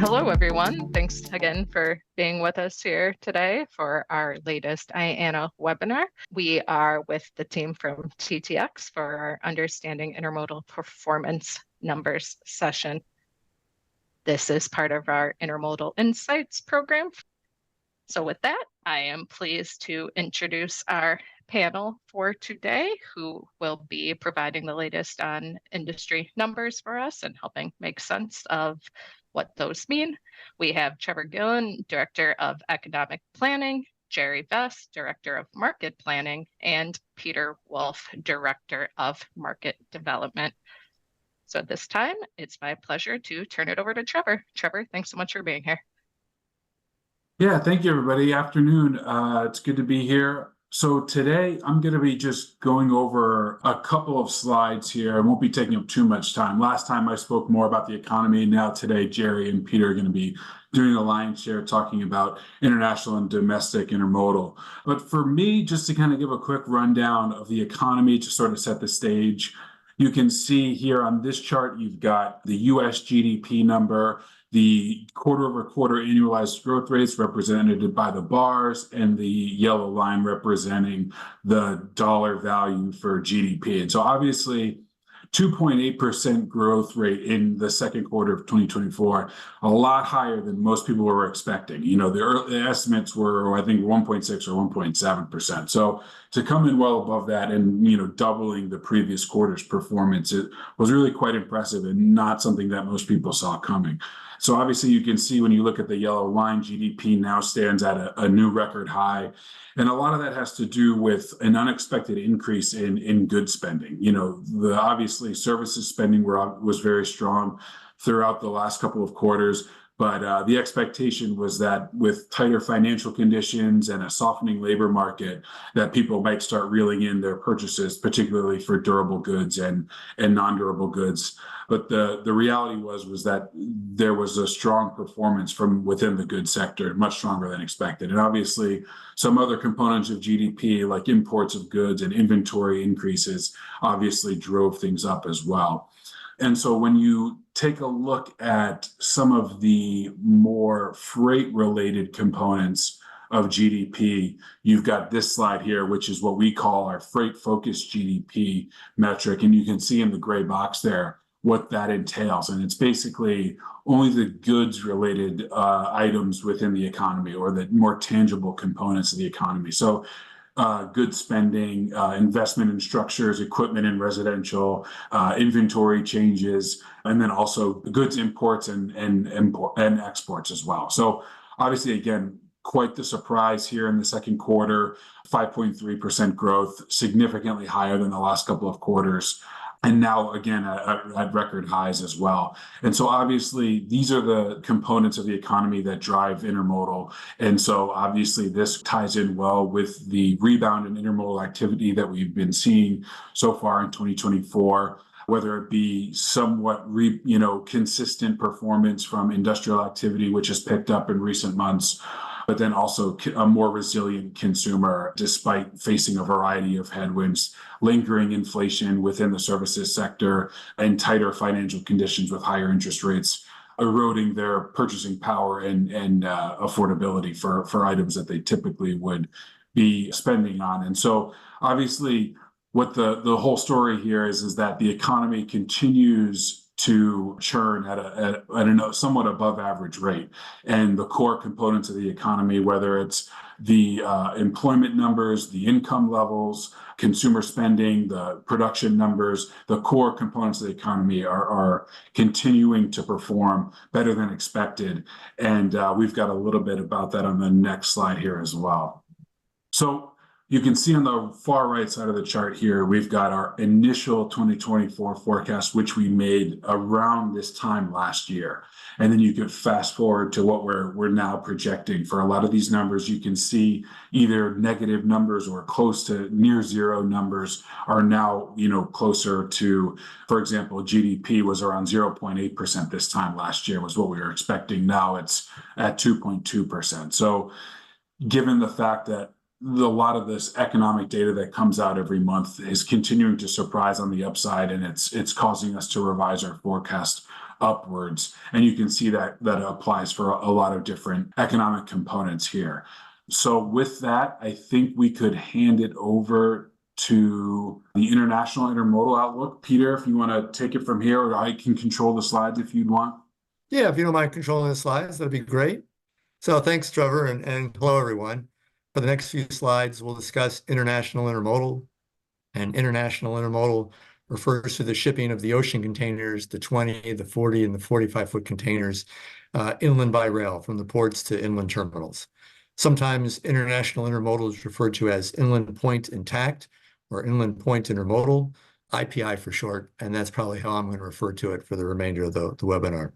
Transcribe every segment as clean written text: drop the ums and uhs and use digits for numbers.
Hello, everyone. Thanks again for being with us here today for our latest IANA webinar. We are with the team from TTX for our Understanding Intermodal Performance Numbers session. This is part of our Intermodal Insights program. So with that, I am pleased to introduce our panel for today, who will be providing the latest on industry numbers for us and helping make sense of what those mean. We have Trevor Gillen, Director of Economic Planning, Jerry Vest, Director of Market Planning, and Peter Wolf, Director of Market Development. So at this time, it's my pleasure to turn it over to Trevor. Trevor, thanks so much for being here. Yeah, thank you, everybody. Afternoon. It's good to be here. So today I'm going to be just going over a couple of slides here. I won't be taking up too much time. Last time I spoke more about the economy. Now today, Jerry and Peter are going to be doing a lion's share talking about international and domestic intermodal. But for me, just to kind of give a quick rundown of the economy to sort of set the stage, you can see here on this chart, you've got the US GDP number, the quarter-over-quarter annualized growth rates represented by the bars, and the yellow line representing the dollar value for GDP. And so obviously, 2.8% growth rate in the second quarter of 2024, a lot higher than most people were expecting. You know, the early estimates were, I think, 1.6 or 1.7%. So to come in well above that and, you know, doubling the previous quarter's performance, it was really quite impressive and not something that most people saw coming. So obviously you can see when you look at the yellow line, GDP now stands at a new record high. And a lot of that has to do with an unexpected increase in goods spending. You know, obviously services spending was very strong throughout the last couple of quarters. But the expectation was that with tighter financial conditions and a softening labor market, that people might start reeling in their purchases, particularly for durable goods and non-durable goods. But the reality was that there was a strong performance from within the goods sector, much stronger than expected. And obviously, some other components of GDP, like imports of goods and inventory increases, obviously drove things up as well. And so when you take a look at some of the more freight-related components of GDP, you've got this slide here, which is what we call our freight-focused GDP metric. And you can see in the gray box there what that entails. And it's basically only the goods-related items within the economy, or the more tangible components of the economy. So goods spending, investment in structures, equipment in residential, inventory changes, and then also goods imports and exports as well. So obviously, again, quite the surprise here in the second quarter, 5.3% growth, significantly higher than the last couple of quarters. And now, again, at record highs as well. And so obviously, these are the components of the economy that drive intermodal. And so obviously, this ties in well with the rebound in intermodal activity that we've been seeing so far in 2024, whether it be somewhat consistent performance from industrial activity, which has picked up in recent months, but then also a more resilient consumer, despite facing a variety of headwinds, lingering inflation within the services sector, and tighter financial conditions with higher interest rates, eroding their purchasing power and affordability for items that they typically would be spending on. And so obviously, what the whole story here is that the economy continues to churn at a somewhat above average rate. And the core components of the economy, whether it's the employment numbers, the income levels, consumer spending, the production numbers, the core components of the economy are continuing to perform better than expected. And we've got a little bit about that on the next slide here as well. So you can see on the far right side of the chart here, we've got our initial 2024 forecast, which we made around this time last year. And then you could fast forward to what we're now projecting. For a lot of these numbers, you can see either negative numbers or close to near zero numbers are now, closer to, for example, GDP was around 0.8% this time last year was what we were expecting. Now it's at 2.2%. So given the fact that a lot of this economic data that comes out every month is continuing to surprise on the upside, and it's causing us to revise our forecast upwards. And you can see that applies for a lot of different economic components here. So with that, I think we could hand it over to the international intermodal outlook. Peter, if you want to take it from here, or I can control the slides if you'd want. Yeah, if you don't mind controlling the slides, that'd be great. So thanks, Trevor, and hello, everyone. For the next few slides, we'll discuss international intermodal. And international intermodal refers to the shipping of the ocean containers, the 20, the 40, and the 45-foot containers inland by rail from the ports to inland terminals. Sometimes international intermodal is referred to as inland point intact or inland point intermodal, IPI for short, and that's probably how I'm going to refer to it for the remainder of the webinar.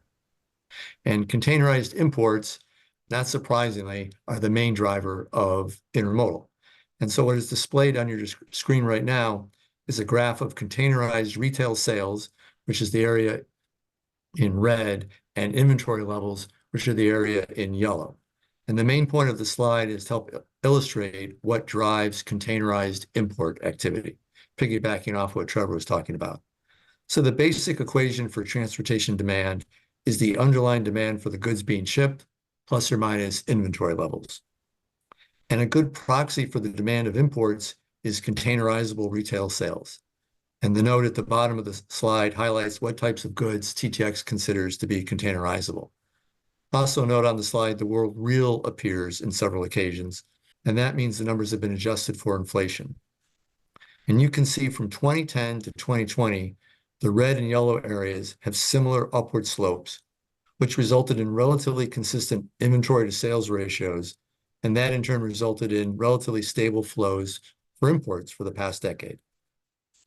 And containerized imports, not surprisingly, are the main driver of intermodal. And so what is displayed on your screen right now is a graph of containerized retail sales, which is the area in red, and inventory levels, which are the area in yellow. And the main point of the slide is to help illustrate what drives containerized import activity, piggybacking off what Trevor was talking about. So the basic equation for transportation demand is the underlying demand for the goods being shipped, plus or minus inventory levels. And a good proxy for the demand of imports is containerizable retail sales. And the note at the bottom of the slide highlights what types of goods TTX considers to be containerizable. Also note on the slide, the word real appears in several occasions, and that means the numbers have been adjusted for inflation. And you can see from 2010 to 2020, the red and yellow areas have similar upward slopes, which resulted in relatively consistent inventory to sales ratios, and that in turn resulted in relatively stable flows for imports for the past decade.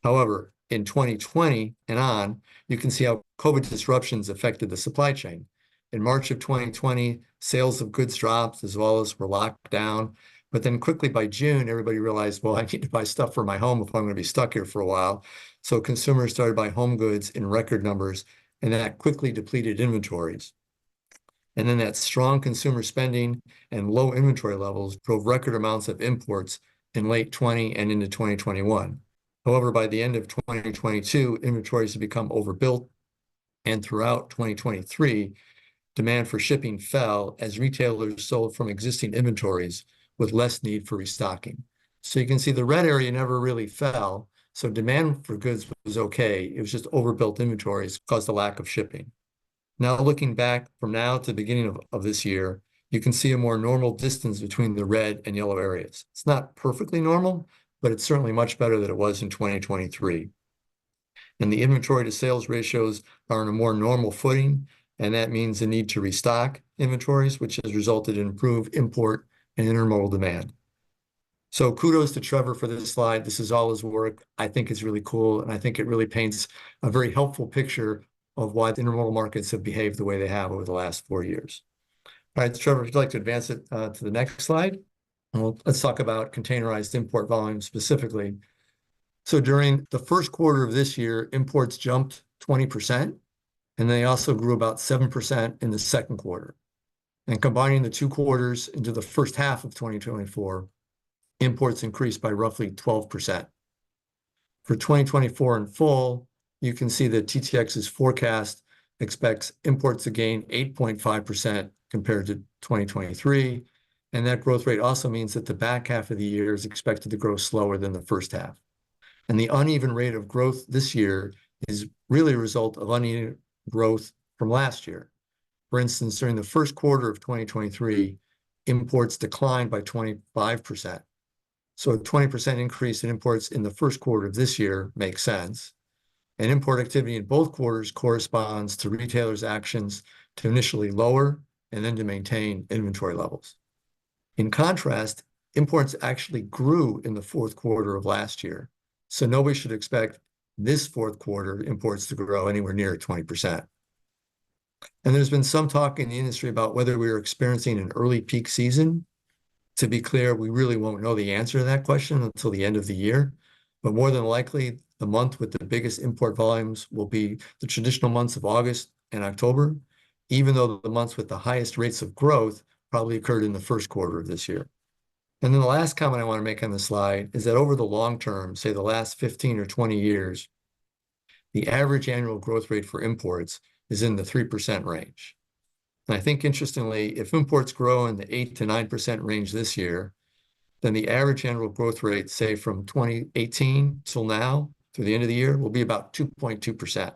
However, in 2020 and on, you can see how COVID disruptions affected the supply chain. In March of 2020, sales of goods dropped as well as were locked down. But then quickly by June, everybody realized, well, I need to buy stuff for my home if I'm going to be stuck here for a while. So consumers started buying home goods in record numbers, and that quickly depleted inventories. And then that strong consumer spending and low inventory levels drove record amounts of imports in late 20 and into 2021. However, by the end of 2022, inventories had become overbuilt, and throughout 2023, demand for shipping fell as retailers sold from existing inventories with less need for restocking. So you can see the red area never really fell, so demand for goods was okay. It was just overbuilt inventories caused a lack of shipping. Now looking back from now to the beginning of this year, you can see a more normal distance between the red and yellow areas. It's not perfectly normal, but it's certainly much better than it was in 2023. And the inventory to sales ratios are on a more normal footing, and that means the need to restock inventories, which has resulted in improved import and intermodal demand. So kudos to Trevor for this slide. This is all his work. I think it's really cool, and I think it really paints a very helpful picture of why the intermodal markets have behaved the way they have over the last 4 years. All right, Trevor, if you'd like to advance it to the next slide. Well, let's talk about containerized import volume specifically. So during the first quarter of this year, imports jumped 20%, and they also grew about 7% in the second quarter. And combining the two quarters into the first half of 2024, imports increased by roughly 12%. For 2024 in full, you can see that TTX's forecast expects imports to gain 8.5% compared to 2023. And that growth rate also means that the back half of the year is expected to grow slower than the first half. And the uneven rate of growth this year is really a result of uneven growth from last year. For instance, during the first quarter of 2023, imports declined by 25%. So a 20% increase in imports in the first quarter of this year makes sense. And import activity in both quarters corresponds to retailers' actions to initially lower and then to maintain inventory levels. In contrast, imports actually grew in the fourth quarter of last year. So nobody should expect this fourth quarter imports to grow anywhere near 20%. And there's been some talk in the industry about whether we are experiencing an early peak season. To be clear, we really won't know the answer to that question until the end of the year. But more than likely, the month with the biggest import volumes will be the traditional months of August and October, even though the months with the highest rates of growth probably occurred in the first quarter of this year. And then the last comment I want to make on the slide is that over the long term, say the last 15 or 20 years, the average annual growth rate for imports is in the 3% range. And I think, interestingly, if imports grow in the 8 to 9% range this year, then the average annual growth rate, say from 2018 till now, through the end of the year, will be about 2.2%.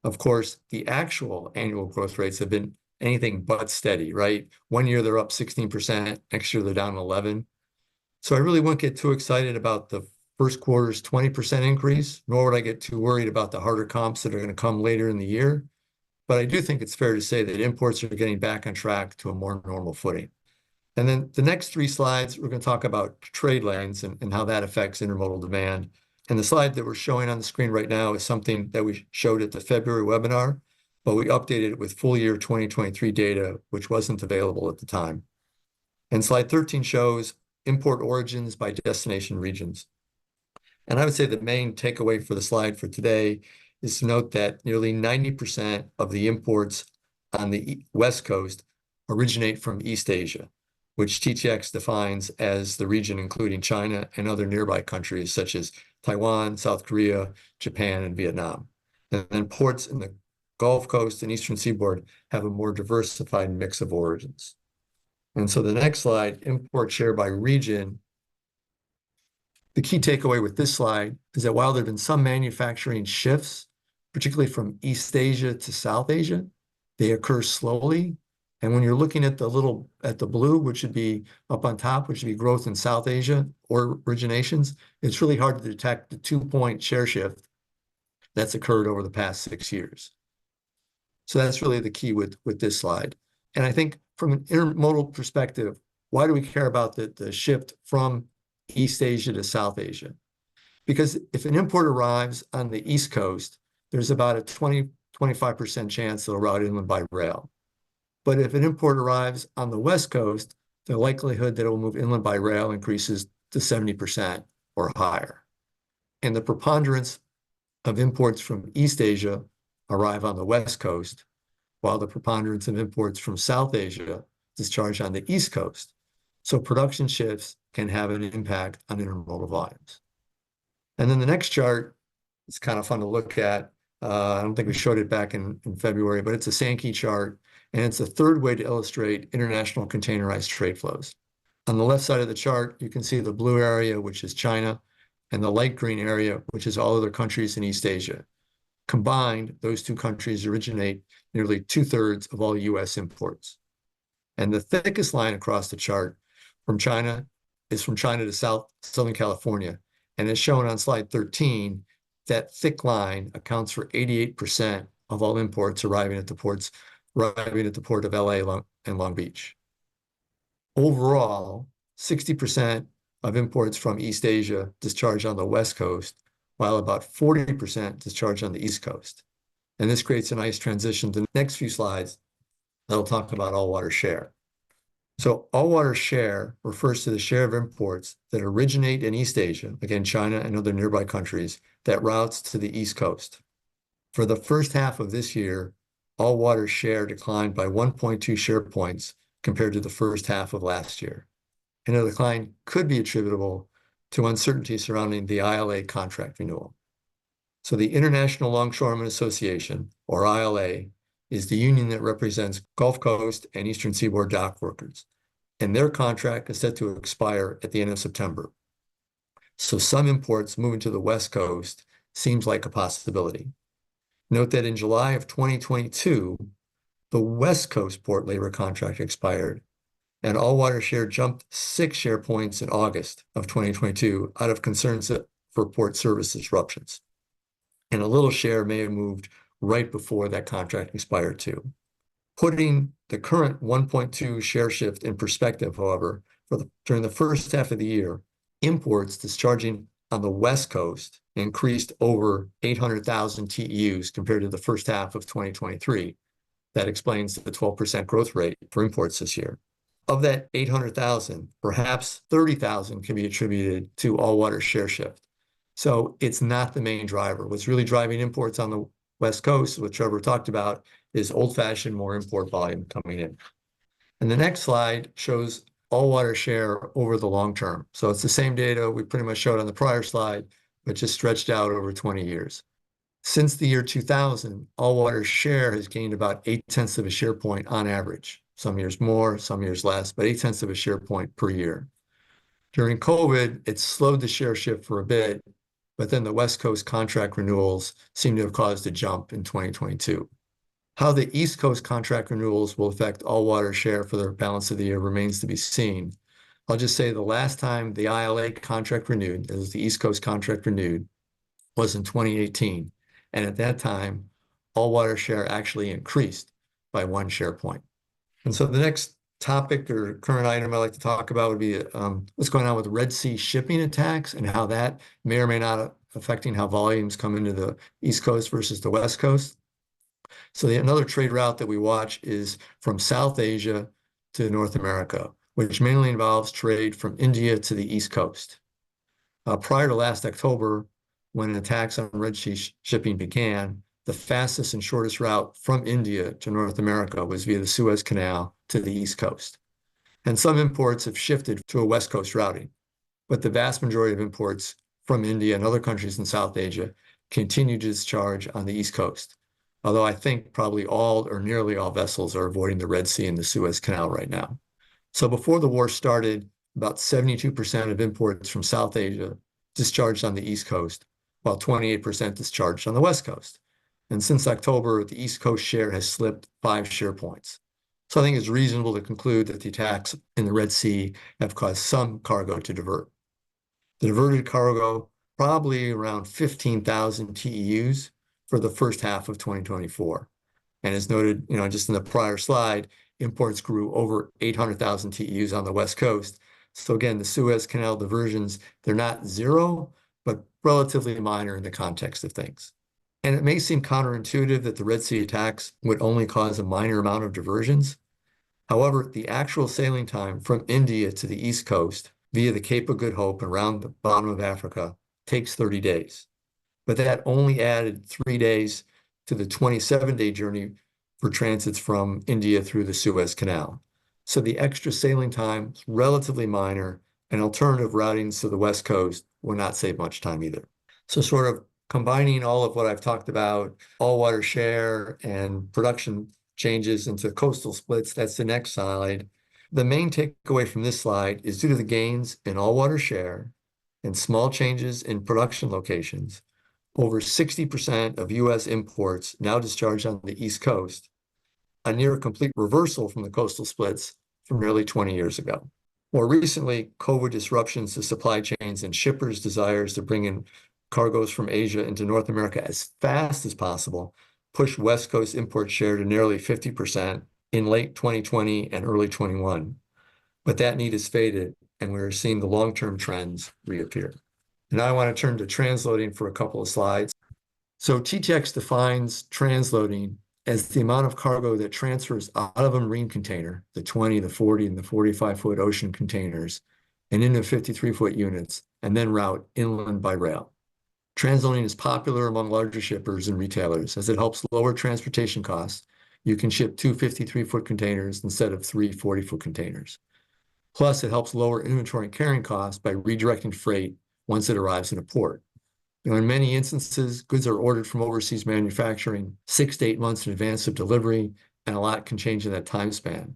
Of course, the actual annual growth rates have been anything but steady, right? One year they're up 16%, next year they're down 11. So I really wouldn't get too excited about the first quarter's 20% increase, nor would I get too worried about the harder comps that are going to come later in the year. But I do think it's fair to say that imports are getting back on track to a more normal footing. And then the next 3 slides, we're going to talk about trade lanes and how that affects intermodal demand. And the slide that we're showing on the screen right now is something that we showed at the February webinar, but we updated it with full year 2023 data, which wasn't available at the time. And slide 13 shows import origins by destination regions. And I would say the main takeaway for the slide for today is to note that nearly 90% of the imports on the West Coast originate from East Asia, which TTX defines as the region including China and other nearby countries such as Taiwan, South Korea, Japan, and Vietnam. And then ports in the Gulf Coast and Eastern Seaboard have a more diversified mix of origins. And so the next slide, import share by region. The key takeaway with this slide is that while there have been some manufacturing shifts, particularly from East Asia to South Asia, they occur slowly. And when you're looking at the blue, which would be up on top, which would be growth in South Asia or originations, it's really hard to detect the 2-point share shift that's occurred over the past 6 years. So that's really the key with this slide. And I think from an intermodal perspective, why do we care about the shift from East Asia to South Asia? Because if an import arrives on the East Coast, there's about a 20-25% chance it'll route inland by rail. But if an import arrives on the West Coast, the likelihood that it will move inland by rail increases to 70% or higher. And the preponderance of imports from East Asia arrive on the West Coast, while the preponderance of imports from South Asia discharge on the East Coast. So production shifts can have an impact on intermodal volumes. And then the next chart is kind of fun to look at. I don't think we showed it back in February, but it's a Sankey chart, and it's a third way to illustrate international containerized trade flows. On the left side of the chart, you can see the blue area, which is China, and the light green area, which is all other countries in East Asia. Combined, those two countries originate nearly 2/3 of all US imports. And the thickest line across the chart from China is from China to Southern California. And as shown on slide 13, that thick line accounts for 88% of all imports arriving at the port of LA and Long Beach. Overall, 60% of imports from East Asia discharge on the West Coast, while about 40% discharge on the East Coast. And this creates a nice transition to the next few slides that'll talk about all-water share. So all-water share refers to the share of imports that originate in East Asia, again, China and other nearby countries, that routes to the East Coast. For the first half of this year, all-water share declined by 1.2 share points compared to the first half of last year. And the decline could be attributable to uncertainty surrounding the ILA contract renewal. So the International Longshoremen Association, or ILA, is the union that represents Gulf Coast and Eastern Seaboard dock workers, and their contract is set to expire at the end of September. So some imports moving to the West Coast seems like a possibility. Note that in July of 2022, the West Coast port labor contract expired, and all-water share jumped 6 share points in August of 2022 out of concerns for port service disruptions. And a little share may have moved right before that contract expired too. Putting the current 1.2 share shift in perspective, however, during the first half of the year, imports discharging on the West Coast increased over 800,000 TEUs compared to the first half of 2023. That explains the 12% growth rate for imports this year. Of that 800,000, perhaps 30,000 can be attributed to all-water share shift. So it's not the main driver. What's really driving imports on the West Coast, what Trevor talked about, is old-fashioned more import volume coming in. And the next slide shows all-water share over the long term. So it's the same data we pretty much showed on the prior slide, but just stretched out over 20 years. Since the year 2000, all water share has gained about 0.8 of a share point on average. Some years more, some years less, but 0.8 of a share point per year. During COVID, it slowed the share shift for a bit, but then the West Coast contract renewals seem to have caused a jump in 2022. How the East Coast contract renewals will affect all water share for the balance of the year remains to be seen. I'll just say the last time the ILA contract renewed, that is the East Coast contract renewed, was in 2018. And at that time, all water share actually increased by 1 share point. And so the next topic or current item I'd like to talk about would be what's going on with Red Sea shipping attacks and how that may or may not affecting how volumes come into the East Coast versus the West Coast. So another trade route that we watch is from South Asia to North America, which mainly involves trade from India to the East Coast. Prior to last October, when attacks on Red Sea shipping began, the fastest and shortest route from India to North America was via the Suez Canal to the East Coast. And some imports have shifted to a West Coast routing, but the vast majority of imports from India and other countries in South Asia continue to discharge on the East Coast. Although I think probably all or nearly all vessels are avoiding the Red Sea and the Suez Canal right now. So before the war started, about 72% of imports from South Asia discharged on the East Coast, while 28% discharged on the West Coast. And since October, the East Coast share has slipped 5 share points. So I think it's reasonable to conclude that the attacks in the Red Sea have caused some cargo to divert. The diverted cargo, probably around 15,000 TEUs for the first half of 2024. And as noted, just in the prior slide, imports grew over 800,000 TEUs on the West Coast. So again, the Suez Canal diversions, they're not zero, but relatively minor in the context of things. And it may seem counterintuitive that the Red Sea attacks would only cause a minor amount of diversions. However, the actual sailing time from India to the East Coast via the Cape of Good Hope around the bottom of Africa takes 30 days. But that only added 3 days to the 27-day journey for transits from India through the Suez Canal. So the extra sailing time is relatively minor, and alternative routings to the West Coast will not save much time either. So sort of combining all of what I've talked about, all water share and production changes into coastal splits, that's the next slide. The main takeaway from this slide is due to the gains in all water share and small changes in production locations, over 60% of US imports now discharge on the East Coast, a near complete reversal from the coastal splits from nearly 20 years ago. More recently, COVID disruptions to supply chains and shippers' desires to bring in cargoes from Asia into North America as fast as possible pushed West Coast import share to nearly 50% in late 2020 and early 21. But that need has faded, and we're seeing the long-term trends reappear. And now I want to turn to transloading for a couple of slides. So TTX defines transloading as the amount of cargo that transfers out of a marine container, the 20, the 40, and the 45-foot ocean containers, and into 53-foot units, and then route inland by rail. Transloading is popular among larger shippers and retailers as it helps lower transportation costs. You can ship 2 53-foot containers instead of 3 40-foot containers. Plus, it helps lower inventory and carrying costs by redirecting freight once it arrives in a port. In many instances, goods are ordered from overseas manufacturing 6 to 8 months in advance of delivery, and a lot can change in that time span.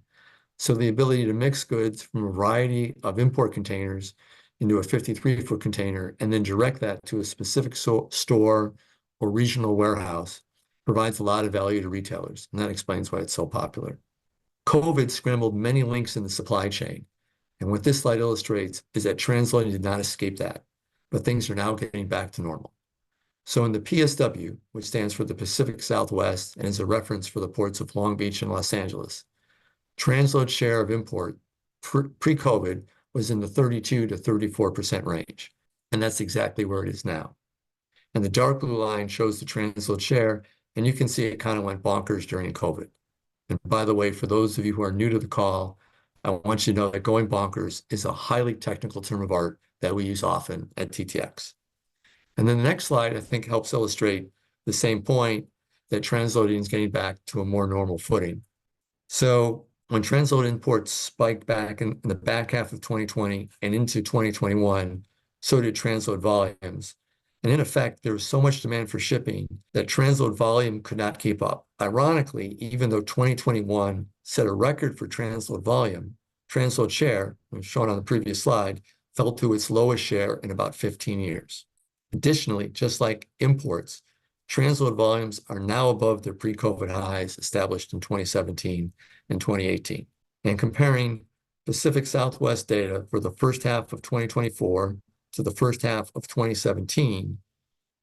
So the ability to mix goods from a variety of import containers into a 53-foot container and then direct that to a specific store or regional warehouse provides a lot of value to retailers, and that explains why it's so popular. COVID scrambled many links in the supply chain, and what this slide illustrates is that transloading did not escape that, but things are now getting back to normal. So in the PSW, which stands for the Pacific Southwest and is a reference for the ports of Long Beach and Los Angeles, transload share of import pre-COVID was in the 32 to 34% range, and that's exactly where it is now. And the dark blue line shows the transload share, and you can see it kind of went bonkers during COVID. And by the way, for those of you who are new to the call, I want you to know that going bonkers is a highly technical term of art that we use often at TTX. And then the next slide, I think, helps illustrate the same point, that transloading is getting back to a more normal footing. So when transload imports spiked back in the back half of 2020 and into 2021, so did transload volumes. And in effect, there was so much demand for shipping that transload volume could not keep up. Ironically, even though 2021 set a record for transload volume, transload share, as shown on the previous slide, fell to its lowest share in about 15 years. Additionally, just like imports, transload volumes are now above their pre-COVID highs established in 2017 and 2018. And comparing Pacific Southwest data for the first half of 2024 to the first half of 2017,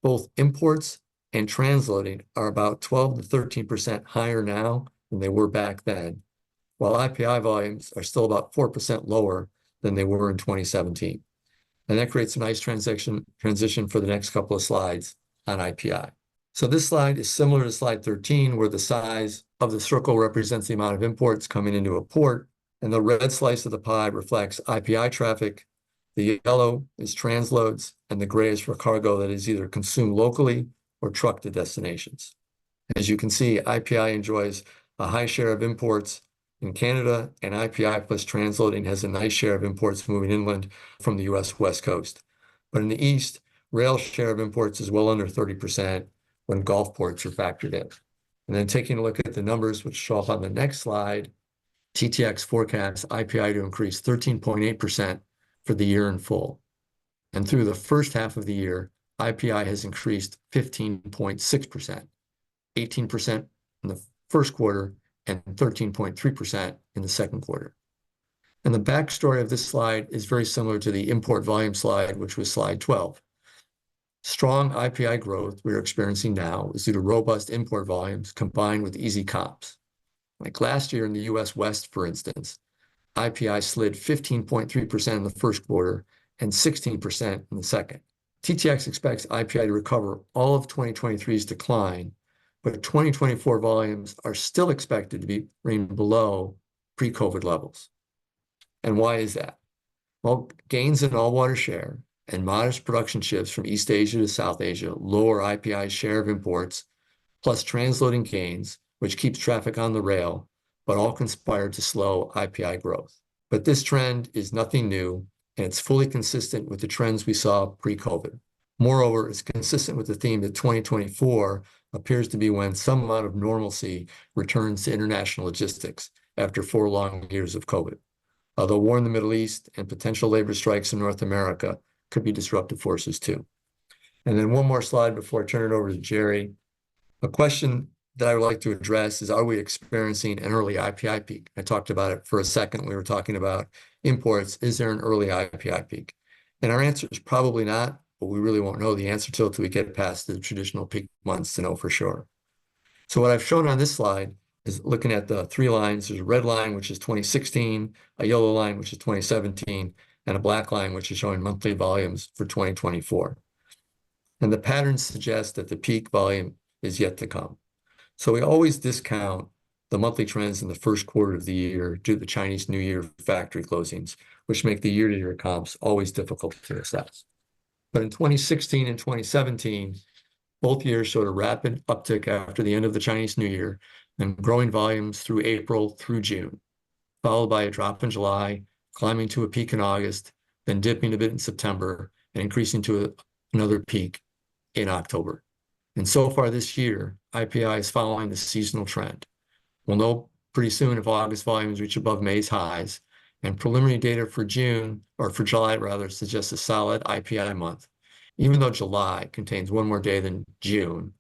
both imports and transloading are about 12 to 13% higher now than they were back then, while IPI volumes are still about 4% lower than they were in 2017. And that creates a nice transition for the next couple of slides on IPI. So this slide is similar to slide 13, where the size of the circle represents the amount of imports coming into a port, and the red slice of the pie reflects IPI traffic. The yellow is transloads, and the gray is for cargo that is either consumed locally or trucked to destinations. As you can see, IPI enjoys a high share of imports in Canada, and IPI plus transloading has a nice share of imports moving inland from the US West Coast. But in the East, rail share of imports is well under 30% when Gulf ports are factored in. And then taking a look at the numbers, which show up on the next slide, TTX forecasts IPI to increase 13.8% for the year in full. And through the first half of the year, IPI has increased 15.6%, 18% in the first quarter, and 13.3% in the second quarter. And the backstory of this slide is very similar to the import volume slide, which was slide 12. Strong IPI growth we're experiencing now is due to robust import volumes combined with easy comps. Like last year in the US West, for instance, IPI slid 15.3% in the first quarter and 16% in the second. TTX expects IPI to recover all of 2023's decline, but 2024 volumes are still expected to be below pre-COVID levels. And why is that? Well, gains in all-water share and modest production shifts from East Asia to South Asia lower IPI's share of imports, plus transloading gains, which keeps traffic on the rail, but all conspire to slow IPI growth. But this trend is nothing new, and it's fully consistent with the trends we saw pre-COVID. Moreover, it's consistent with the theme that 2024 appears to be when some amount of normalcy returns to international logistics after 4 long years of COVID. Although war in the Middle East and potential labor strikes in North America could be disruptive forces too. And then one more slide before I turn it over to Jerry. A question that I would like to address is, are we experiencing an early IPI peak? I talked about it for a second. We were talking about imports. Is there an early IPI peak? And our answer is probably not, but we really won't know the answer till we get past the traditional peak months to know for sure. So what I've shown on this slide is looking at the 3 lines. There's a red line, which is 2016, a yellow line, which is 2017, and a black line, which is showing monthly volumes for 2024. And the patterns suggest that the peak volume is yet to come. So we always discount the monthly trends in the first quarter of the year due to the Chinese New Year factory closings, which make the year-to-year comps always difficult to assess. But in 2016 and 2017, both years showed a rapid uptick after the end of the Chinese New Year and growing volumes through April through June, followed by a drop in July, climbing to a peak in August, then dipping a bit in September, and increasing to another peak in October. And so far this year, IPI is following the seasonal trend. We'll know pretty soon if August volumes reach above May's highs, and preliminary data for June, or for July rather, suggests a solid IPI month. Even though July contains one more day than June,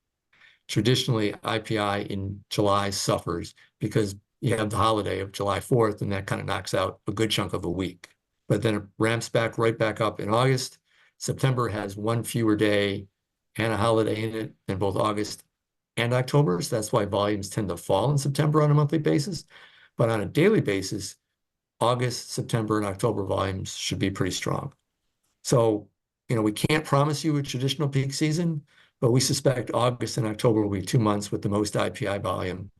traditionally IPI in July suffers because you have the holiday of July 4th, and that kind of knocks out a good chunk of a week. But then it ramps back right back up in August. September has one fewer day and a holiday in it than both August and October. So that's why volumes tend to fall in September on a monthly basis. But on a daily basis, August, September, and October volumes should be pretty strong. So, we can't promise you a traditional peak season, but we suspect August and October will be 2 months with the most IPI volume.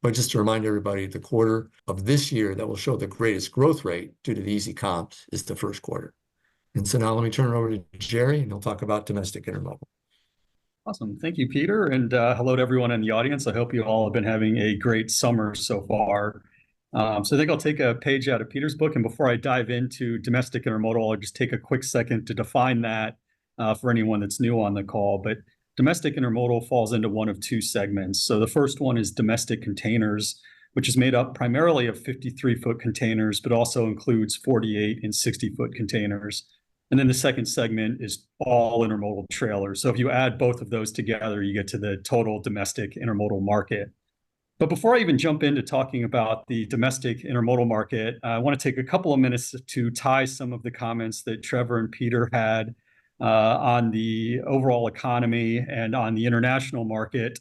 But just to remind everybody, the quarter of this year that will show the greatest growth rate due to the easy comps is the first quarter. And so now let me turn it over to Jerry, and he'll talk about domestic intermodal. Awesome. Thank you, Peter. And hello to everyone in the audience. I hope you all have been having a great summer so far. So I think I'll take a page out of Peter's book. And before I dive into domestic intermodal, I'll just take a quick second to define that for anyone that's new on the call, but domestic intermodal falls into one of two segments. So the first one is domestic containers, which is made up primarily of 53-foot containers, but also includes 48 and 60-foot containers. And then the second segment is all intermodal trailers. So if you add both of those together, you get to the total domestic intermodal market. But before I even jump into talking about the domestic intermodal market, I want to take a couple of minutes to tie some of the comments that Trevor and Peter had on the overall economy and on the international market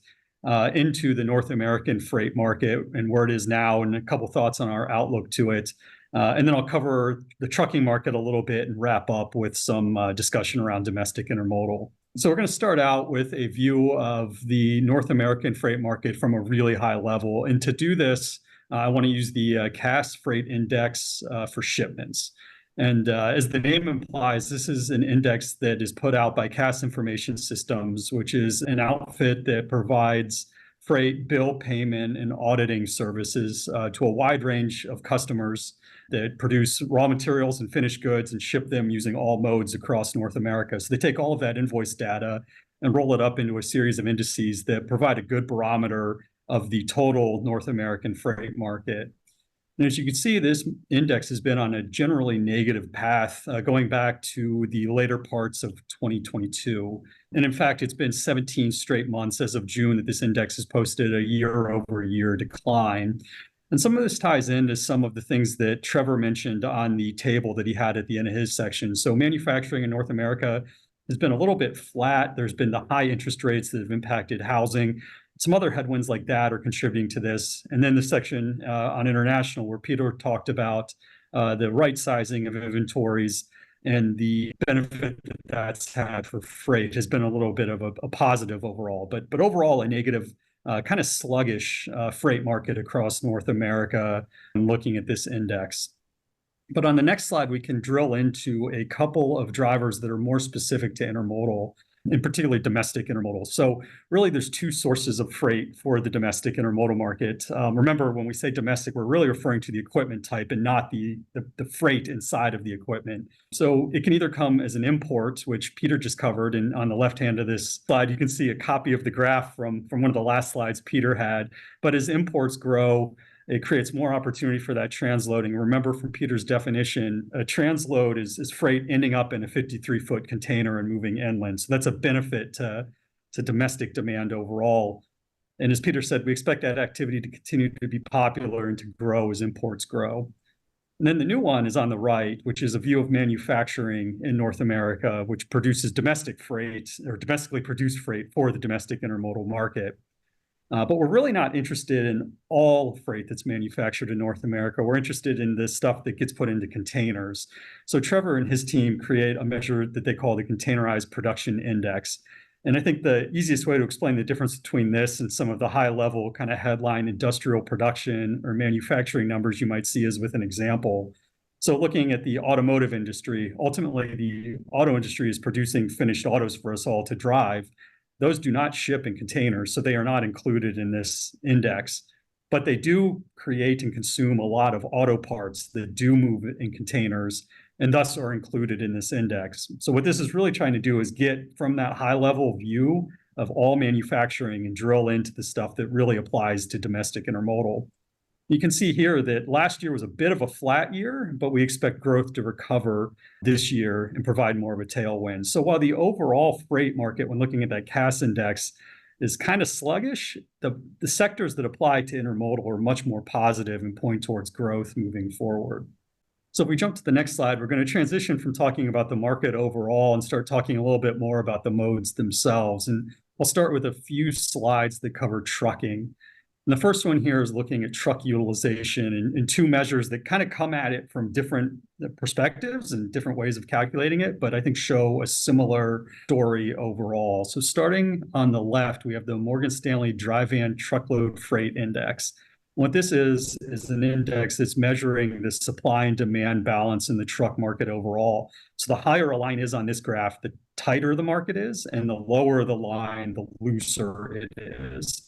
into the North American freight market and where it is now, and a couple thoughts on our outlook to it. And then I'll cover the trucking market a little bit and wrap up with some discussion around domestic intermodal. So we're going to start out with a view of the North American freight market from a really high level. And to do this, I want to use the Cass Freight Index for shipments. And as the name implies, this is an index that is put out by Cass Information Systems, which is an outfit that provides freight bill payment and auditing services to a wide range of customers that produce raw materials and finished goods and ship them using all modes across North America. So they take all of that invoice data and roll it up into a series of indices that provide a good barometer of the total North American freight market. And as you can see, this index has been on a generally negative path going back to the later parts of 2022. And in fact, it's been 17 straight months as of June that this index has posted a year-over-year decline. And some of this ties into some of the things that Trevor mentioned on the table that he had at the end of his section. So manufacturing in North America has been a little bit flat. There's been the high interest rates that have impacted housing. Some other headwinds like that are contributing to this. And then the section on international, where Peter talked about the right sizing of inventories and the benefit that that's had for freight, has been a little bit of a positive overall, but overall a negative, kind of sluggish freight market across North America and looking at this index. But on the next slide, we can drill into a couple of drivers that are more specific to intermodal, in particularly domestic intermodal. So really, there's two sources of freight for the domestic intermodal market. Remember, when we say domestic, we're really referring to the equipment type and not the freight inside of the equipment. So it can either come as an import, which Peter just covered, and on the left hand of this slide, you can see a copy of the graph from one of the last slides Peter had. But as imports grow, it creates more opportunity for that transloading. Remember from Peter's definition, a transload is freight ending up in a 53-foot container and moving inland. So that's a benefit to domestic demand overall. And as Peter said, we expect that activity to continue to be popular and to grow as imports grow. And then the new one is on the right, which is a view of manufacturing in North America, which produces domestic freight or domestically produced freight for the domestic intermodal market. But we're really not interested in all freight that's manufactured in North America. We're interested in the stuff that gets put into containers. So Trevor and his team create a measure that they call the Containerized Production Index. And I think the easiest way to explain the difference between this and some of the high-level kind of headline industrial production or manufacturing numbers you might see is with an example. So looking at the automotive industry, ultimately the auto industry is producing finished autos for us all to drive. Those do not ship in containers, so they are not included in this index. But they do create and consume a lot of auto parts that do move in containers and thus are included in this index. So what this is really trying to do is get from that high-level view of all manufacturing and drill into the stuff that really applies to domestic intermodal. You can see here that last year was a bit of a flat year, but we expect growth to recover this year and provide more of a tailwind. So while the overall freight market, when looking at that Cass index, is kind of sluggish, the sectors that apply to intermodal are much more positive and point towards growth moving forward. So if we jump to the next slide, we're going to transition from talking about the market overall and start talking a little bit more about the modes themselves. And I'll start with a few slides that cover trucking. And the first one here is looking at truck utilization and two measures that kind of come at it from different perspectives and different ways of calculating it, but I think show a similar story overall. So starting on the left, we have the Morgan Stanley Dry Van Truckload Freight Index. What this is an index that's measuring the supply and demand balance in the truck market overall. So the higher a line is on this graph, the tighter the market is, and the lower the line, the looser it is.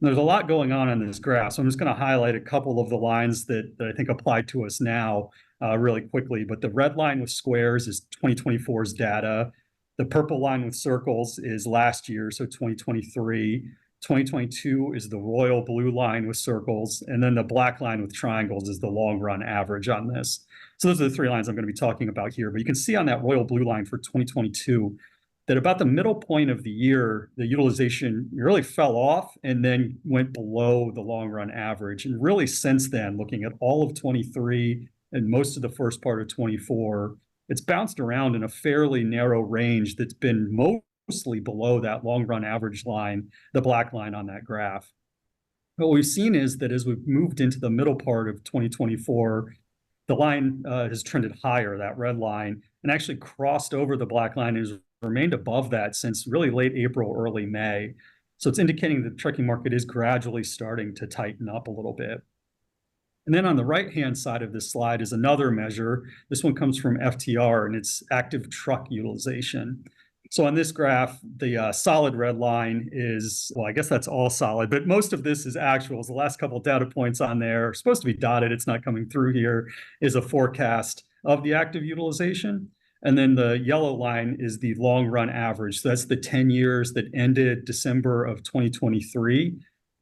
There's a lot going on in this graph, so I'm just going to highlight a couple of the lines that I think apply to us now really quickly. But the red line with squares is 2024's data. The purple line with circles is last year, so 2023. 2022 is the royal blue line with circles, and then the black line with triangles is the long run average on this. So those are the three lines I'm going to be talking about here. But you can see on that royal blue line for 2022 that about the middle point of the year, the utilization really fell off and then went below the long run average. And really since then, looking at all of 23 and most of the first part of 24, it's bounced around in a fairly narrow range that's been mostly below that long run average line, the black line on that graph. What we've seen is that as we've moved into the middle part of 2024, the line has trended higher, that red line, and actually crossed over the black line and has remained above that since really late April, early May. So it's indicating that the trucking market is gradually starting to tighten up a little bit. And then on the right-hand side of this slide is another measure. This one comes from FTR, and it's active truck utilization. So on this graph, the solid red line is, well, I guess that's all solid, but most of this is actuals. The last couple of data points on there are supposed to be dotted. It's not coming through here, is a forecast of the active utilization. And then the yellow line is the long run average. So that's the 10 years that ended December of 2023.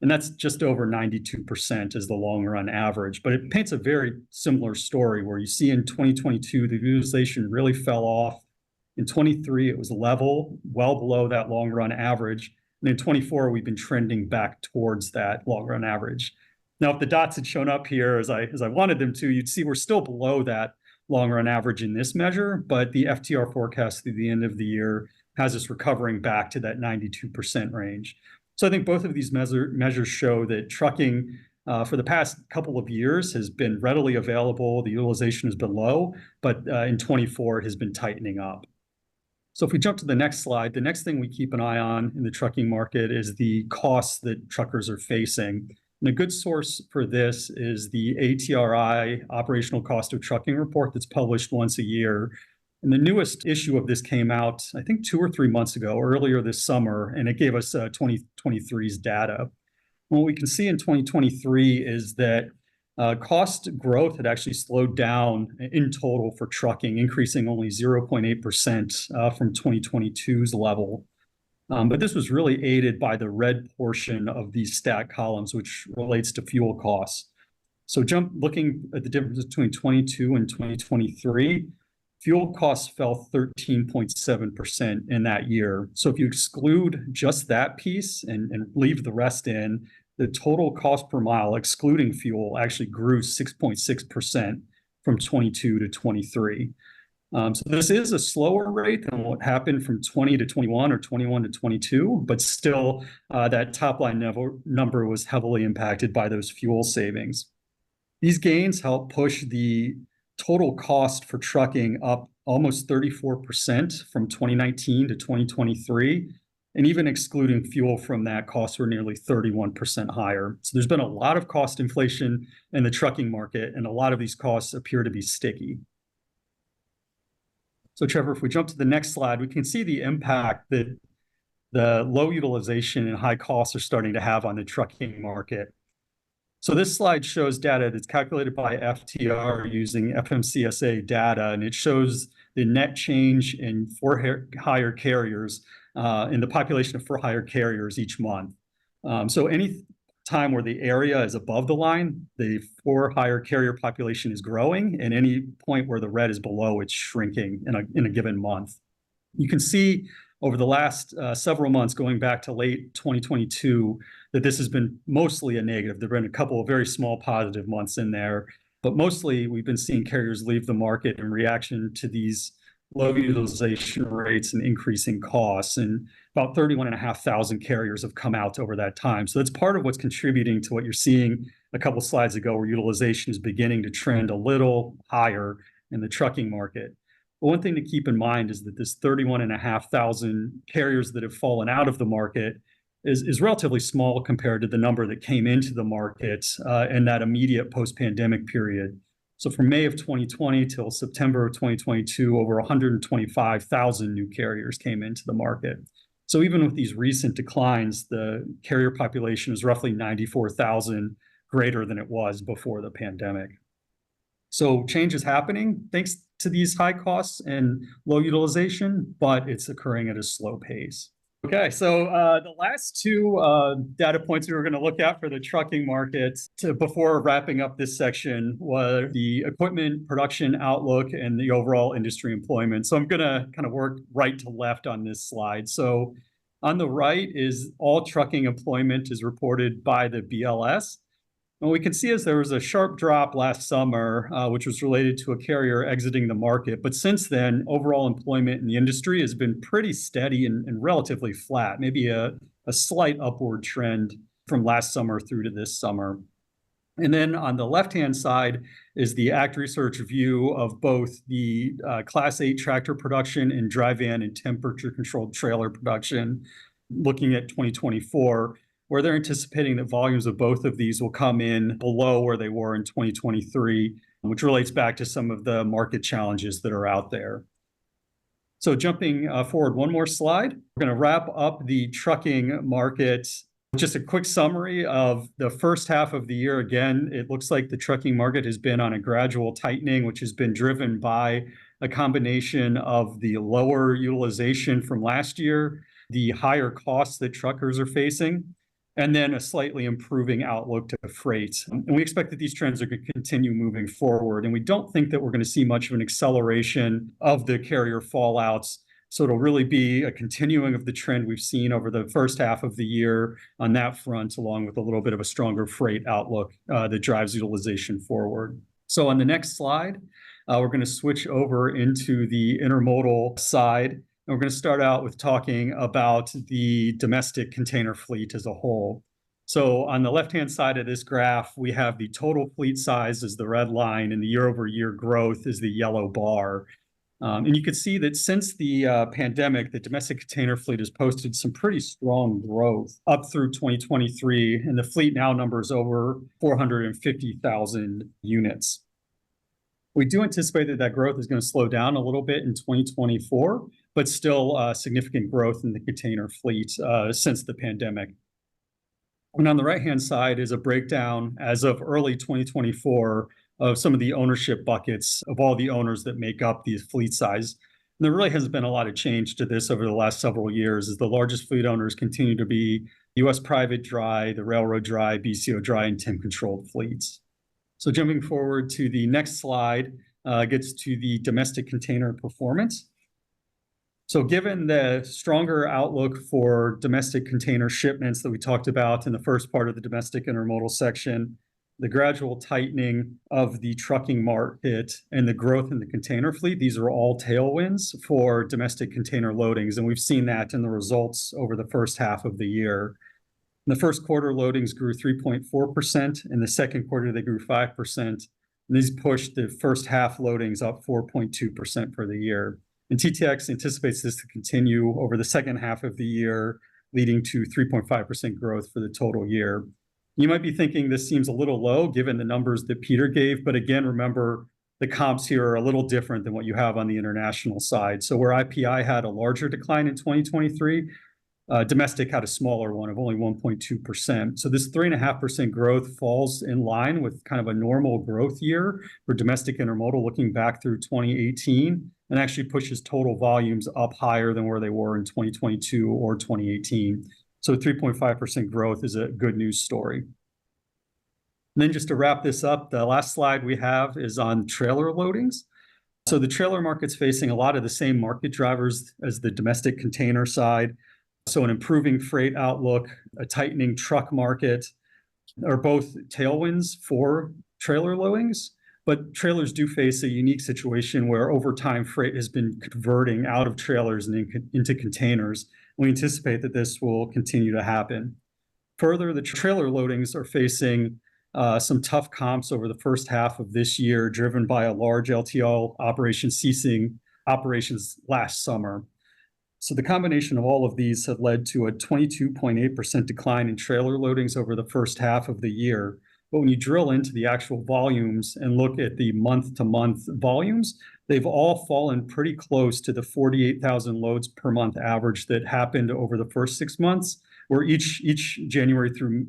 And that's just over 92% is the long run average. But it paints a very similar story where you see in 2022, the utilization really fell off. In 23, it was level, well below that long run average. And in 24, we've been trending back towards that long run average. Now, if the dots had shown up here as I wanted them to, you'd see we're still below that long run average in this measure, but the FTR forecast through the end of the year has us recovering back to that 92% range. So I think both of these measures show that trucking for the past couple of years has been readily available. The utilization has been low, but in 24 it has been tightening up. So if we jump to the next slide, the next thing we keep an eye on in the trucking market is the costs that truckers are facing. And a good source for this is the ATRI Operational Cost of Trucking report that's published once a year. And the newest issue of this came out, I think 2 or 3 months ago, earlier this summer, and it gave us 2023's data. What we can see in 2023 is that cost growth had actually slowed down in total for trucking, increasing only 0.8% from 2022's level. But this was really aided by the red portion of these stat columns, which relates to fuel costs. So looking at the difference between 22 and 2023, fuel costs fell 13.7% in that year. So if you exclude just that piece and leave the rest in, the total cost per mile, excluding fuel, actually grew 6.6% from 22 to 23. So this is a slower rate than what happened from 20 to 21 or 21 to 22, but still that top line number was heavily impacted by those fuel savings. These gains help push the total cost for trucking up almost 34% from 2019 to 2023. And even excluding fuel from that, costs were nearly 31% higher. So there's been a lot of cost inflation in the trucking market, and a lot of these costs appear to be sticky. So Trevor, if we jump to the next slide, we can see the impact that the low utilization and high costs are starting to have on the trucking market. So this slide shows data that's calculated by FTR using FMCSA data, and it shows the net change in for-hire carriers in the population of for-hire carriers each month. So any time where the area is above the line, the for-hire carrier population is growing, and any point where the red is below, it's shrinking in a given month. You can see over the last several months, going back to late 2022, that this has been mostly a negative. There have been a couple of very small positive months in there, but mostly we've been seeing carriers leave the market in reaction to these low utilization rates and increasing costs. And about 31,500 carriers have come out over that time. So that's part of what's contributing to what you're seeing a couple slides ago, where utilization is beginning to trend a little higher in the trucking market. But one thing to keep in mind is that this 31,500 carriers that have fallen out of the market is relatively small compared to the number that came into the market in that immediate post-pandemic period. So from May of 2020 till September of 2022, over 125,000 new carriers came into the market. So even with these recent declines, the carrier population is roughly 94,000 greater than it was before the pandemic. So change is happening thanks to these high costs and low utilization, but it's occurring at a slow pace. Okay, so the last two data points we were going to look at for the trucking market before wrapping up this section were the equipment production outlook and the overall industry employment. So I'm going to kind of work right to left on this slide. So on the right is all trucking employment is reported by the BLS. And what we can see is there was a sharp drop last summer, which was related to a carrier exiting the market. But since then, overall employment in the industry has been pretty steady and relatively flat, maybe a slight upward trend from last summer through to this summer. And then on the left-hand side is the ACT Research view of both the Class 8 tractor production and dry van and temperature-controlled trailer production, looking at 2024. Where they're anticipating that volumes of both of these will come in below where they were in 2023, which relates back to some of the market challenges that are out there. So jumping forward one more slide, we're going to wrap up the trucking market. Just a quick summary of the first half of the year. Again, it looks like the trucking market has been on a gradual tightening, which has been driven by a combination of the lower utilization from last year, the higher costs that truckers are facing, and then a slightly improving outlook to freight. And we expect that these trends are going to continue moving forward. And we don't think that we're going to see much of an acceleration of the carrier fallouts. So it'll really be a continuing of the trend we've seen over the first half of the year on that front, along with a little bit of a stronger freight outlook that drives utilization forward. So on the next slide, we're going to switch over into the intermodal side. We're going to start out with talking about the domestic container fleet as a whole. So on the left-hand side of this graph, we have the total fleet size as the red line and the year-over-year growth is the yellow bar. And you can see that since the pandemic, the domestic container fleet has posted some pretty strong growth up through 2023, and the fleet now numbers over 450,000 units. We do anticipate that that growth is going to slow down a little bit in 2024, but still significant growth in the container fleet since the pandemic. And on the right-hand side is a breakdown as of early 2024 of some of the ownership buckets of all the owners that make up the fleet size. And there really hasn't been a lot of change to this over the last several years, as the largest fleet owners continue to be U.S. private dry, the railroad dry, BCO dry, and temp-controlled fleets. So jumping forward to the next slide gets to the domestic container performance. So given the stronger outlook for domestic container shipments that we talked about in the first part of the domestic intermodal section, the gradual tightening of the trucking market and the growth in the container fleet, these are all tailwinds for domestic container loadings. And we've seen that in the results over the first half of the year. In the first quarter, loadings grew 3.4%. In the second quarter, they grew 5%. And these pushed the first half loadings up 4.2% for the year. And TTX anticipates this to continue over the second half of the year, leading to 3.5% growth for the total year. You might be thinking this seems a little low given the numbers that Peter gave, but again, remember the comps here are a little different than what you have on the international side. So where IPI had a larger decline in 2023, domestic had a smaller one of only 1.2%. So this 3.5% growth falls in line with kind of a normal growth year for domestic intermodal looking back through 2018, and actually pushes total volumes up higher than where they were in 2022 or 2018. So 3.5% growth is a good news story. And then just to wrap this up, the last slide we have is on trailer loadings. So the trailer market's facing a lot of the same market drivers as the domestic container side. So an improving freight outlook, a tightening truck market are both tailwinds for trailer loadings, but trailers do face a unique situation where over time freight has been converting out of trailers and into containers. We anticipate that this will continue to happen. Further, the trailer loadings are facing some tough comps over the first half of this year, driven by a large LTL operation ceasing operations last summer. So the combination of all of these have led to a 22.8% decline in trailer loadings over the first half of the year. But when you drill into the actual volumes and look at the month-to-month volumes, they've all fallen pretty close to the 48,000 loads per month average that happened over the first 6 months, where each January through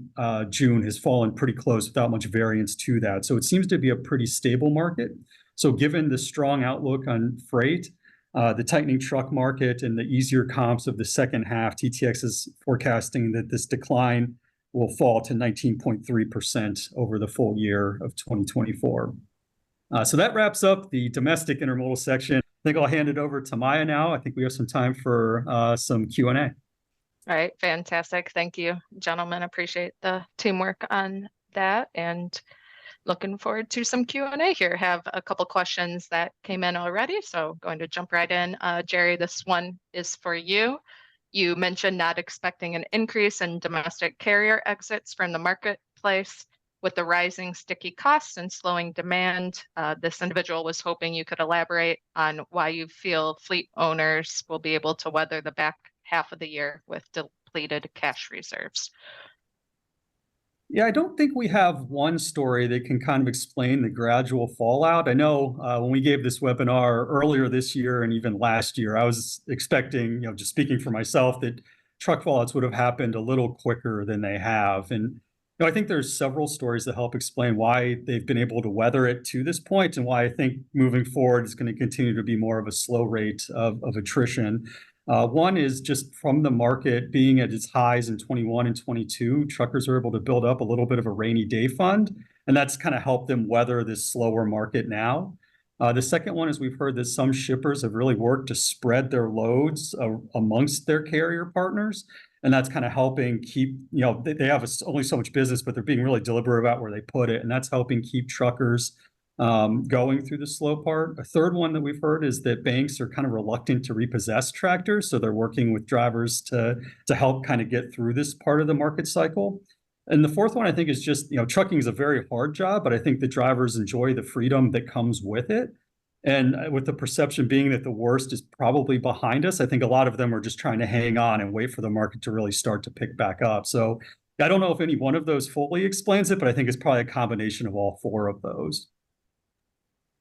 June has fallen pretty close without much variance to that. So it seems to be a pretty stable market. So given the strong outlook on freight, the tightening truck market, and the easier comps of the second half, TTX is forecasting that this decline will fall to 19.3% over the full year of 2024. So that wraps up the domestic intermodal section. I think I'll hand it over to Maya now. I think we have some time for some Q&A. All right, fantastic. Thank you, gentlemen. Appreciate the teamwork on that, and looking forward to some Q&A here. Have a couple questions that came in already, so going to jump right in. Jerry, this one is for you. You mentioned not expecting an increase in domestic carrier exits from the marketplace with the rising sticky costs and slowing demand. This individual was hoping you could elaborate on why you feel fleet owners will be able to weather the back half of the year with depleted cash reserves. Yeah, I don't think we have one story that can kind of explain the gradual fallout. I know when we gave this webinar earlier this year and even last year, I was expecting, just speaking for myself, that truck fallouts would have happened a little quicker than they have. And I think there's several stories that help explain why they've been able to weather it to this point, and why I think moving forward is going to continue to be more of a slow rate of attrition. One is just from the market being at its highs in 21 and 22, truckers are able to build up a little bit of a rainy day fund, and that's kind of helped them weather this slower market now. The second one is we've heard that some shippers have really worked to spread their loads amongst their carrier partners, and that's kind of helping keep, they have only so much business, but they're being really deliberate about where they put it, and that's helping keep truckers going through the slow part. A third one that we've heard is that banks are kind of reluctant to repossess tractors, so they're working with drivers to help kind of get through this part of the market cycle. And the fourth one, I think, is just, trucking is a very hard job, but I think the drivers enjoy the freedom that comes with it. And with the perception being that the worst is probably behind us, I think a lot of them are just trying to hang on and wait for the market to really start to pick back up. So I don't know if any one of those fully explains it, but I think it's probably a combination of all four of those.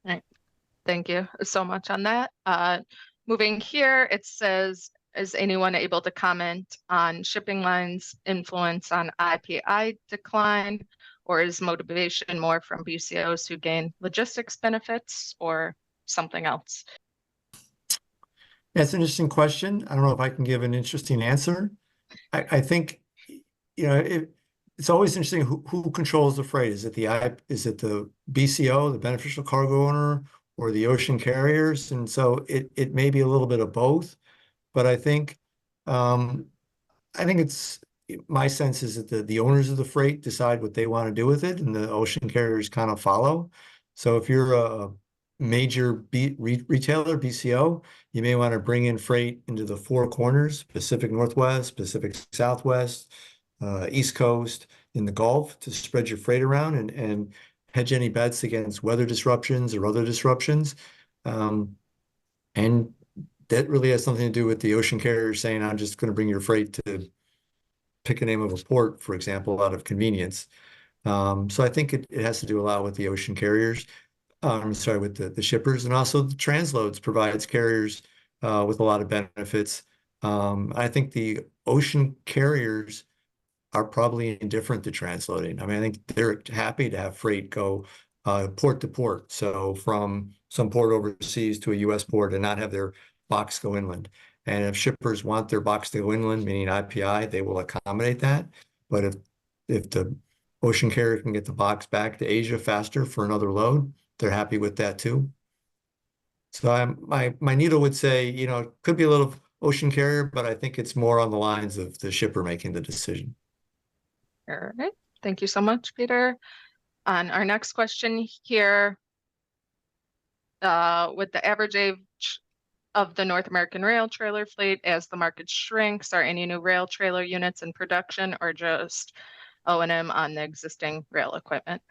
All right. Thank you so much on that. Moving here, it says, is anyone able to comment on shipping lines' influence on IPI decline, or is motivation more from BCOs who gain logistics benefits, or something else? That's an interesting question. I don't know if I can give an interesting answer. I think, it's always interesting who controls the freight. Is it the BCO, the beneficial cargo owner, or the ocean carriers? And so it may be a little bit of both, but I think it's my sense is that the owners of the freight decide what they want to do with it, and the ocean carriers kind of follow. So if you're a major retailer, BCO, you may want to bring in freight into the four corners: Pacific Northwest, Pacific Southwest, East Coast, in the Gulf, to spread your freight around and hedge any bets against weather disruptions or other disruptions. And that really has something to do with the ocean carrier saying, I'm just going to bring your freight to pick a name of a port, for example, out of convenience. So I think it has to do a lot with the ocean carriers. With the shippers, and also the transloads provides carriers with a lot of benefits. I think the ocean carriers are probably indifferent to transloading. I mean, I think they're happy to have freight go port to port. So from some port overseas to a U.S. port, and not have their box go inland. And if shippers want their box to go inland, meaning IPI, they will accommodate that. But if the ocean carrier can get the box back to Asia faster for another load, they're happy with that too. So my needle would say, it could be a little ocean carrier, but I think it's more on the lines of the shipper making the decision. All right. Thank you so much, Peter. On our next question here, with the average age of the North American rail trailer fleet as the market shrinks, are any new rail trailer units in production, or just O&M on the existing rail equipment?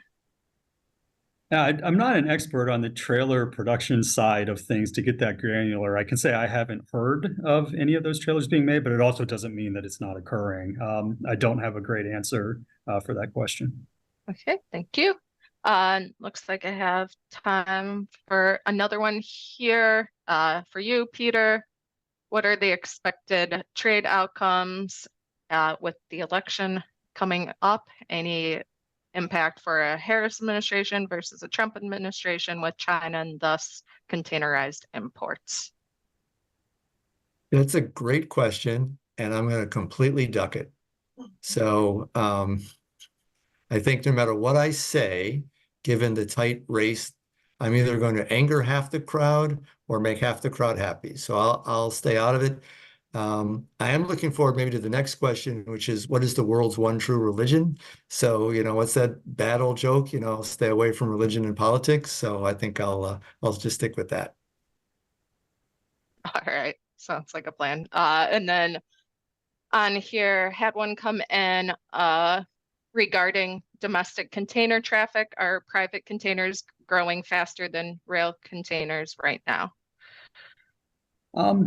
Now, I'm not an expert on the trailer production side of things to get that granular. I can say I haven't heard of any of those trailers being made, but it also doesn't mean that it's not occurring. I don't have a great answer for that question. Okay, thank you. Looks like I have time for another one here for you, Peter. What are the expected trade outcomes with the election coming up, any impact for a Harris administration versus a Trump administration with China and thus containerized imports? That's a great question, and I'm going to completely duck it. So I think no matter what I say, given the tight race, I'm either going to anger half the crowd or make half the crowd happy. So I'll stay out of it. I am looking forward maybe to the next question, which is, what is the world's one true religion? So, what's that bad old joke? Stay away from religion and politics. So I think I'll just stick with that. All right, sounds like a plan. And then on here, had one come in regarding domestic container traffic. Are private containers growing faster than rail containers right now?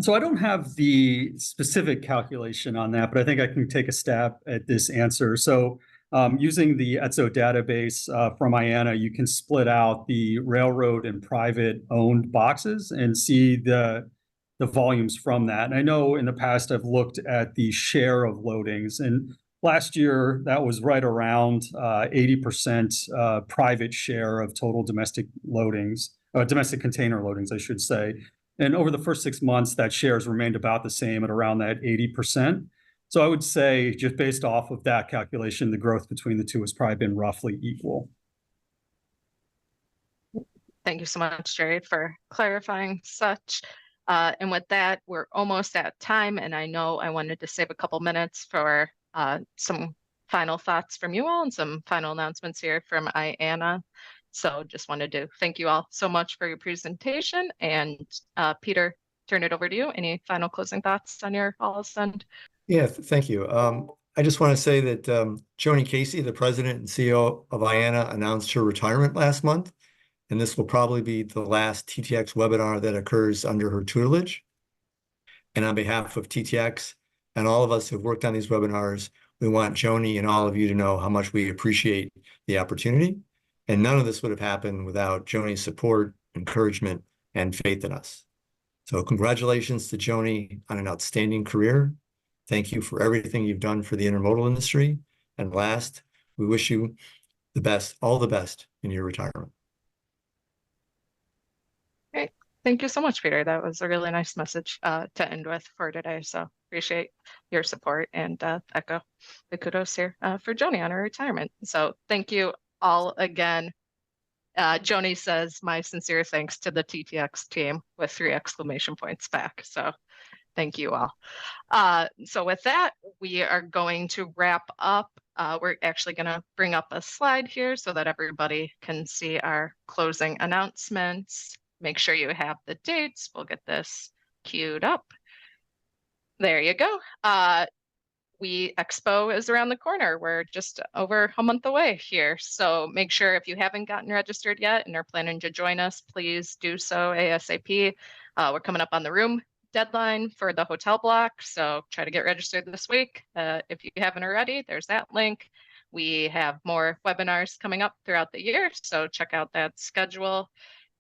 So I don't have the specific calculation on that, but I think I can take a stab at this answer. So using the ETSO database from IANA, you can split out the railroad and private owned boxes and see the volumes from that. And I know in the past I've looked at the share of loadings, and last year that was right around 80% private share of total domestic loadings, domestic container loadings, I should say. And over the first 6 months, that share has remained about the same at around that 80%. So I would say, just based off of that calculation, the growth between the two has probably been roughly equal. Thank you so much, Jerry, for clarifying such. And with that, we're almost at time, and I know I wanted to save a couple minutes for some final thoughts from you all and some final announcements here from IANA. So just wanted to thank you all so much for your presentation. And Peter, turn it over to you. Any final closing thoughts on your all's end? Yeah, thank you. I just want to say that Joni Casey, the president and CEO of IANA, announced her retirement last month, and this will probably be the last TTX webinar that occurs under her tutelage. And on behalf of TTX and all of us who've worked on these webinars, we want Joni and all of you to know how much we appreciate the opportunity. And none of this would have happened without Joni's support, encouragement, and faith in us. So congratulations to Joni on an outstanding career. Thank you for everything you've done for the intermodal industry. And last, we wish you the best, all the best in your retirement. Great. Thank you so much, Peter. That was a really nice message to end with for today. So appreciate your support and echo the kudos here for Joni on her retirement. So thank you all again. Joni says, my sincere thanks to the TTX team with 3 exclamation points back. So thank you all. So with that, we are going to wrap up. We're actually going to bring up a slide here so that everybody can see our closing announcements. Make sure you have the dates. We'll get this queued up. There you go. Expo is around the corner. We're just over a month away here. So make sure if you haven't gotten registered yet and are planning to join us, please do so ASAP. We're coming up on the room deadline for the hotel block. So try to get registered this week. If you haven't already, there's that link. We have more webinars coming up throughout the year. So check out that schedule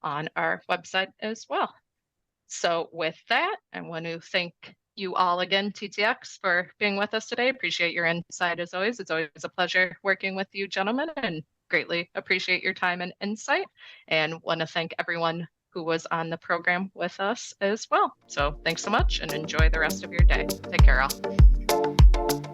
on our website as well. So with that, I want to thank you all again, TTX, for being with us today. Appreciate your insight as always. It's always a pleasure working with you gentlemen, and greatly appreciate your time and insight, and want to thank everyone who was on the program with us as well. So thanks so much and enjoy the rest of your day. Take care all.